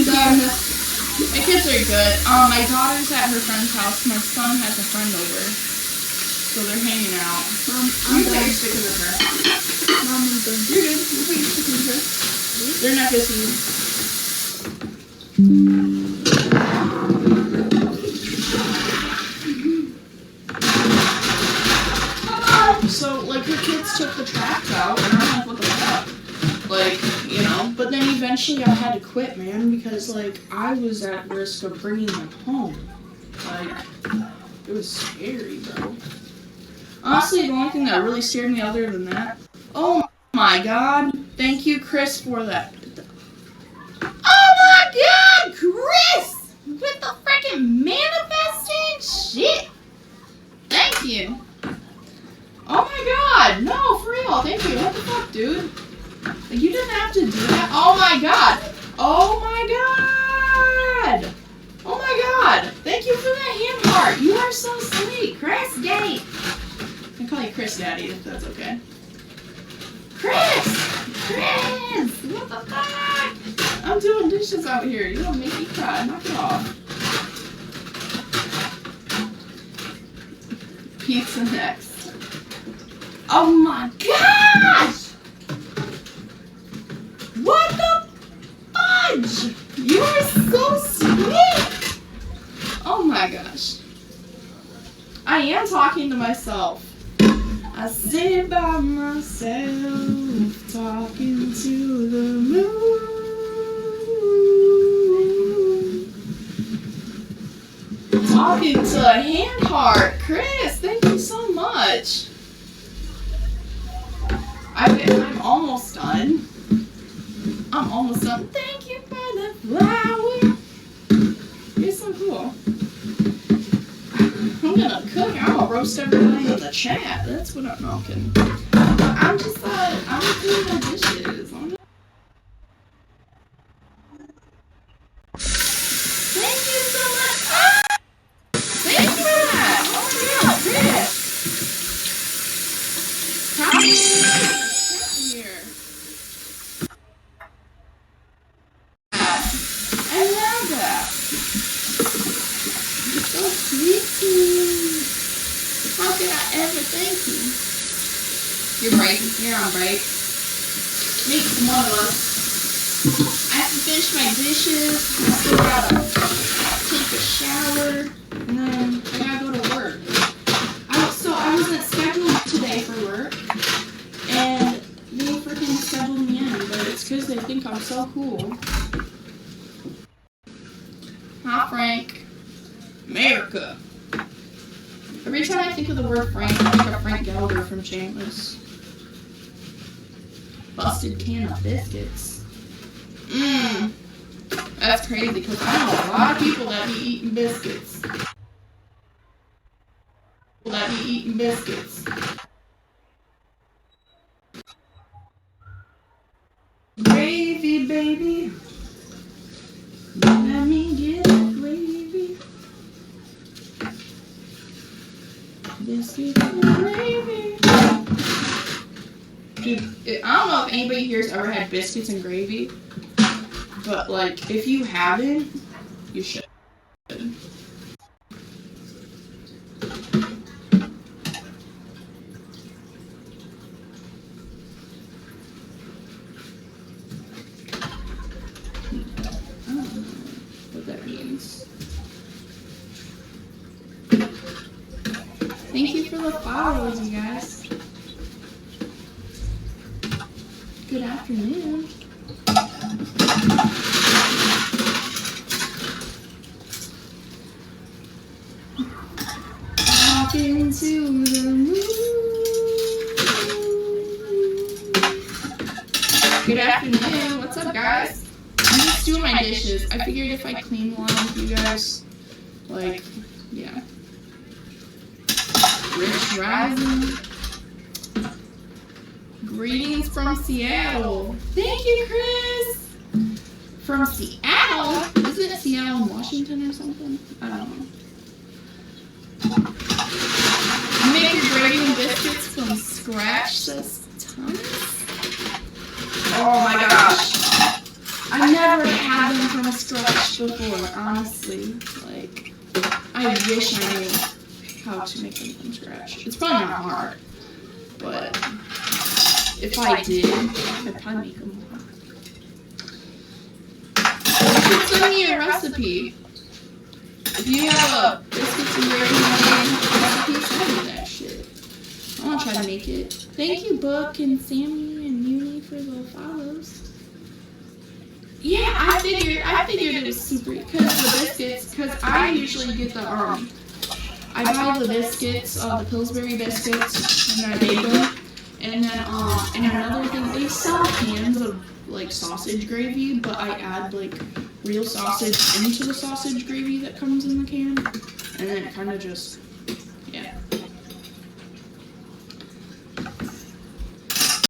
My kids are good. My daughter's at her friend's house. My son has a friend over. So they're hanging out. I'm done sticking with her. Mom, I'm done. You're good. You're pretty sticking with her. They're not kissing you. So, like, her kids took the trash out, and I'm like, what the fuck? Like, you know, but then eventually I had to quit, man, because, like, I was at risk of bringing them home. Like, it was scary, bro. Honestly, the only thing that really scared me other than that... Oh my god. Thank you, Chris, for that. Oh my god, Chris! With the freaking manifesting shit! Thank you. Oh my god, no, for real, thank you. What the fuck, dude? Like, you didn't have to do that. Oh my god. Oh my god. Oh my god. Thank you for that hand heart. You are so sweet. Chris Gate. I can call you Chris Daddy if that's okay. Chris! Chris! What the fuck? I'm doing dishes out here. You don't make me cry. Knock it off. Pizza next. Oh my gosh! What the fudge? You are so sweet! Oh my gosh. I am talking to myself. I sit by myself, talking to the moon. Talking to a hand heart. Chris, thank you so much. I'm almost done. I'm almost done. Thank you for the flower. You're so cool. I'm gonna cook. I'm gonna roast everybody in the chat. That's what I'm knocking. I'm just I'm doing my dishes. Thank you so much. Ah! Thank you for that. Oh my god, Chris. How are you? Here. I love that. You're so sweet to me. How could I ever thank you? You're right. You're on break. Makes one of us. I have to finish my dishes. I still gotta take a shower. And then I gotta go to work. I wasn't scheduled today for work. And they freaking scheduled me in. But it's because they think I'm so cool. Hi, Frank. America. Every time I think of the word Frank, I think of Frank Gallagher from Shameless. Busted can of biscuits. That's crazy because I know a lot of people that be eating biscuits. Gravy, baby. Let me get gravy. Biscuits and gravy. Dude, I don't know if anybody here's ever had biscuits and gravy, but like, if you haven't, you should. Thank you for the follows, you guys. Good afternoon. Walking to the moon. Good afternoon. What's up, guys? I'm just doing my dishes. I figured if I clean one with you guys, like, yeah. Rich Rising. Greetings from Seattle. Thank you, Chris. From Seattle? Isn't it Seattle, Washington or something? I don't know. You make your gravy and biscuits from scratch, says Thomas? Oh my gosh. I never had them from scratch before, honestly. Like, I wish I knew how to make them from scratch. It's probably not hard, but if I did, I'd probably make them more. You should send me a recipe. If you have a biscuits and gravy recipe, send me that shit. I want to try to make it. Thank you, Book and Sammy and Yuli, for the follows. Yeah, I figured it was super, because the biscuits, because I usually get the, I buy the biscuits, the Pillsbury biscuits, and I bake them, and then, and another thing, they sell cans of, like, sausage gravy, but I add, like, real sausage into the sausage gravy that comes in the can, and then it kind of just